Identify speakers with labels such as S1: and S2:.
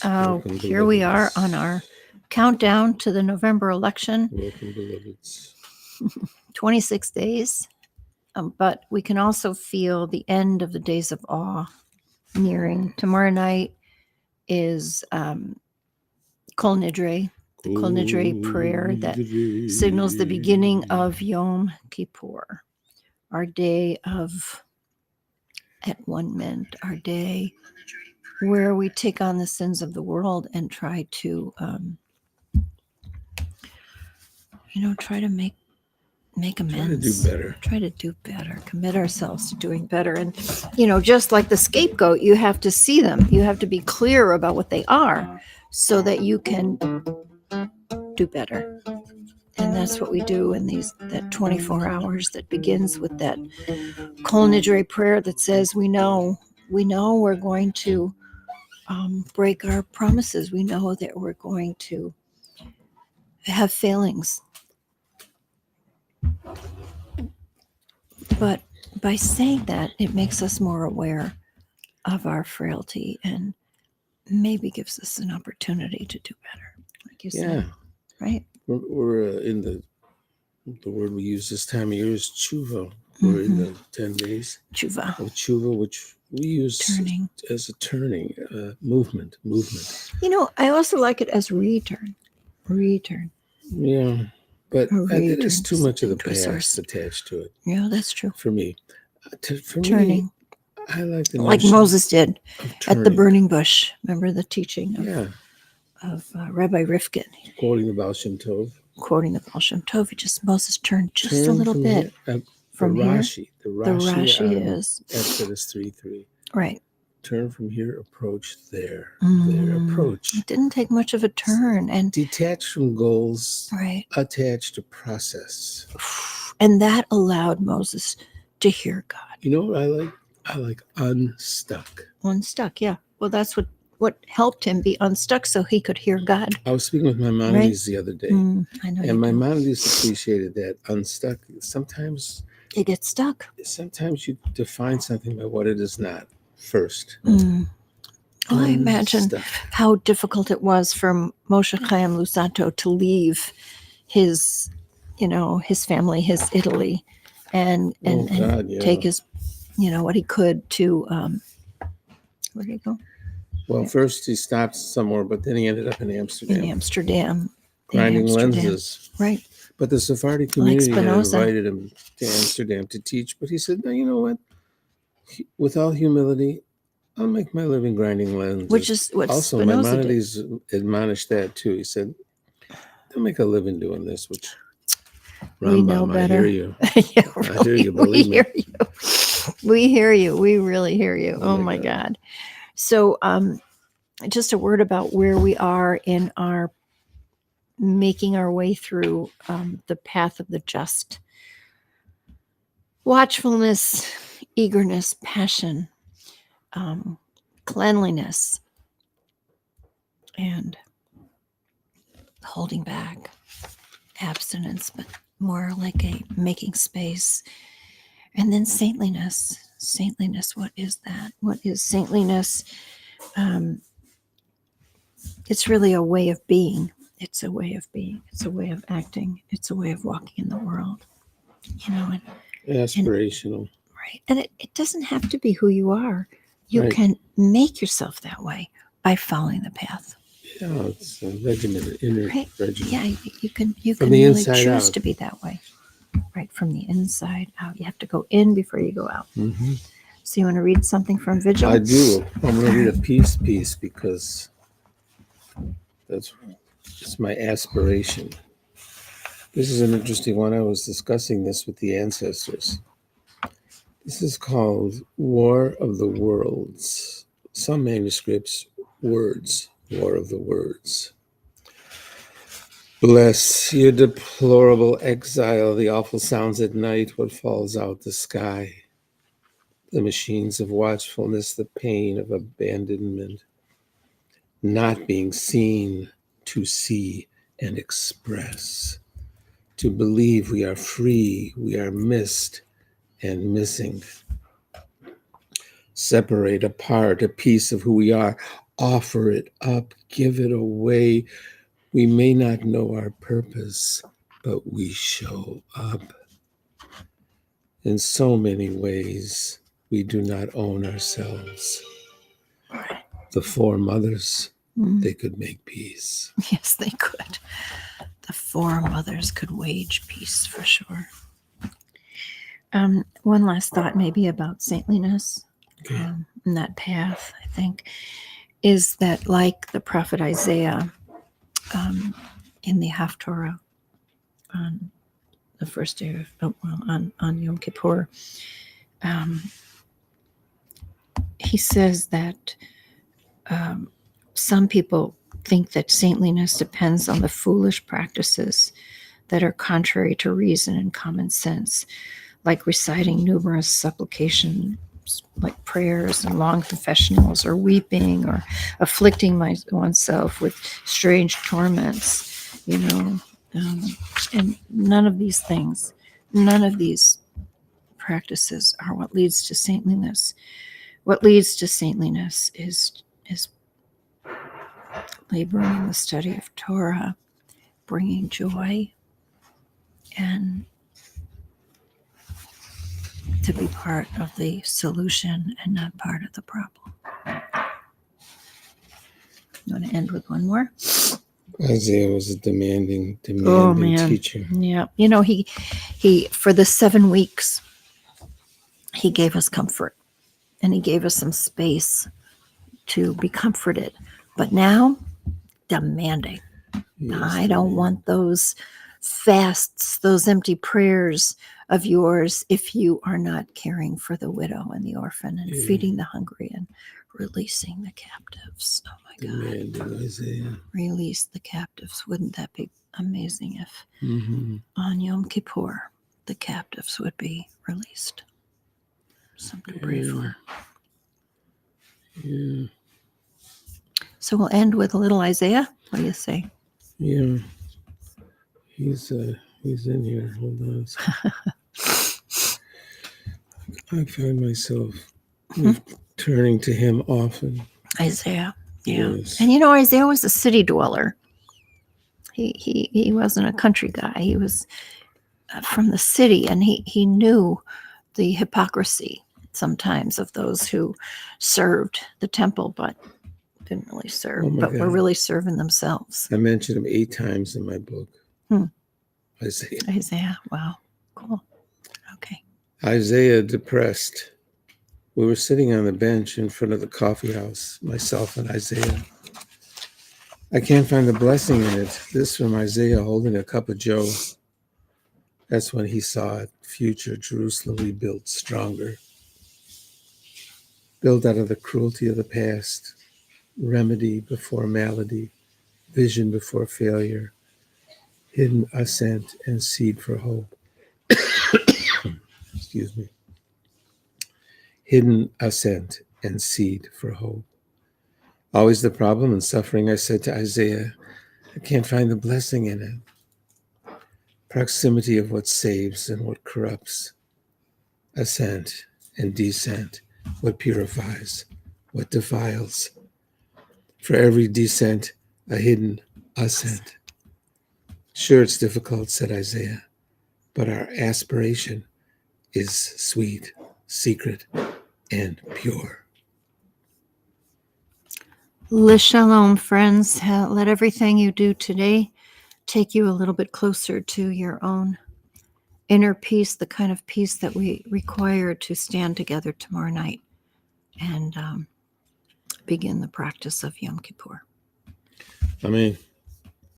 S1: Welcome,
S2: Here we are
S1: beloveds.
S2: on our countdown to the November election.
S1: Welcome, beloveds.
S2: 26 days. But we can also feel the end of the days of awe nearing. Tomorrow night is Kol Nidre, the Kol Nidre prayer that signals the beginning of Yom Kippur, our day of at one mint, our day where we take on the sins of the world and try to, try to make amends.
S1: Try to do better.
S2: Commit ourselves to doing better. And, just like the scapegoat, you have to see them. You have to be clear about what they are so that you can do better. And that's what we do in that 24 hours that begins with that Kol Nidre prayer that says, we know we're going to break our promises. We know that we're going to have failings. But by saying that, it makes us more aware of our frailty and maybe gives us an opportunity to do better, like you said. Right?
S1: We're in the word we use this time of year is tshuva. We're in the 10 days
S2: Tshuva.
S1: of tshuva, which we use
S2: Turning.
S1: as a turning movement.
S2: I also like it as return.
S1: Yeah, but there's too much of the
S2: to
S1: past attached to it.
S2: Yeah, that's true.
S1: For me,
S2: Turning.
S1: I like the
S2: like Moses did at the
S1: turning.
S2: burning bush. Remember the teaching of Rabbi Rifkin
S1: Quoting the Baal Shem Tov.
S2: Moses turned just a little bit from here.
S1: The Rashi
S2: is
S1: Exodus 3:3.
S2: Right.
S1: Turn from here, approach there. There, approach.
S2: It didn't take much of a turn, and
S1: detach from goals.
S2: Right.
S1: Attached to process.
S2: And that allowed Moses to hear God.
S1: You know what I like? I like unstuck.
S2: Unstuck, yeah. Well, that's what helped him be unstuck so he could hear God.
S1: I was speaking with Maimonides the other day.
S2: I know.
S1: And Maimonides appreciated that unstuck. Sometimes
S2: it gets stuck.
S1: Sometimes you define something by what it is not first.
S2: I imagine how difficult it was for Moshe Chaim Luzzatto to leave his family, his Italy, and take his, what he could to, where did he go?
S1: Well, first he stopped somewhere, but then he ended up in Amsterdam. Grinding lenses.
S2: Right.
S1: But the Sephardi community had invited him to Amsterdam to teach. But he said, no, you know what? With all humility, I'll make my living grinding lenses.
S2: Which is what
S1: also
S2: Spinoza
S1: Maimonides admonished that too. He said, don't make a living doing this, which Rambam,
S2: we know better.
S1: I hear you.
S2: Yeah,
S1: really, I hear you, believe me.
S2: We hear you. We really hear you. Oh my God. So just a word about where we are in our making our way through the path of the just. Watchfulness, eagerness, passion, cleanliness, and holding back, abstinence, but more like a making space. And then saintliness. What is that? What is saintliness? It's really a way of being. It's a way of being. It's a way of acting. It's a way of walking in the world.
S1: Aspirational.
S2: Right. And it doesn't have to be who you are. You can make yourself that way by following the path.
S1: Yeah, it's a regimen, inner regimen.
S2: Yeah, you can
S1: really
S2: choose
S1: out.
S2: to be that way. Right, from the inside out. You have to go in before you go out.
S1: Mm-hmm.
S2: So you want to read something from Vigil?
S1: I do. I'm going to read a piece because it's my aspiration. This is an interesting one. I was discussing this with the ancestors. This is called War of the Worlds. Some manuscripts, words, War of the Words. Bless your deplorable exile, the awful sounds at night, what falls out the sky, the machines of watchfulness, the pain of abandonment, not being seen, to see and express, to believe we are free, we are missed and missing. Separate, apart, a piece of who we are, offer it up, give it away. We may not know our purpose, but we show up. In so many ways, we do not own ourselves. The four mothers, they could make peace.
S2: Yes, they could. The four mothers could wage peace for sure. One last thought maybe about saintliness,
S1: Okay.
S2: and that path, I think, is that like the prophet Isaiah in the Haftorah on the first day of, on Yom Kippur, he says that some people think that saintliness depends on the foolish practices that are contrary to reason and common sense, like reciting numerous supplications, like prayers and long confessionals, or weeping, or afflicting oneself with strange torments, and none of these things, none of these practices are what leads to saintliness. What leads to saintliness is laboring in the study of Torah, bringing joy, and to be part of the solution and not part of the problem. You want to end with one more?
S1: Isaiah was a demanding teacher.
S2: Yeah. He for the 7 weeks, he gave us comfort, and he gave us some space to be comforted. But now, demanding.
S1: Yes,
S2: I don't want those fasts, those empty prayers of yours if you are not caring for the widow and the orphan and feeding the hungry and releasing the captives. Oh my God.
S1: Isaiah.
S2: Release the captives. Wouldn't that be amazing if on Yom Kippur the captives would be released? Something to pray for.
S1: Yeah.
S2: So we'll end with a little Isaiah. What do you say?
S1: Yeah. He's in here. Hold on. I find myself turning to him often.
S2: Isaiah. Yeah.
S1: Yes.
S2: And Isaiah was a city dweller. He wasn't a country guy. He was from the city, and he knew the hypocrisy sometimes of those who served the temple but didn't really serve, but were really serving themselves.
S1: I mentioned him 8 times in my book.
S2: Isaiah. Wow. Cool. Okay.
S1: Isaiah depressed. We were sitting on the bench in front of the coffee house, myself and Isaiah. I can't find the blessing in it. This from Isaiah holding a cup of joe. That's when he saw it. Future Jerusalem rebuilt stronger. Built out of the cruelty of the past. Remedy before malady. Vision before failure. Hidden ascent and seed for hope. Excuse me. Hidden ascent and seed for hope. Always the problem and suffering, I said to Isaiah, I can't find the blessing in it. Proximity of what saves and what corrupts. Ascent and descent, what purifies, what defiles. For every descent, a hidden ascent. Sure, it's difficult, said Isaiah, but our aspiration is sweet, secret, and pure.
S2: L'shalom, friends. Let everything you do today take you a little bit closer to your own inner peace, the kind of peace that we require to stand together tomorrow night and begin the practice of Yom Kippur.
S1: Amen.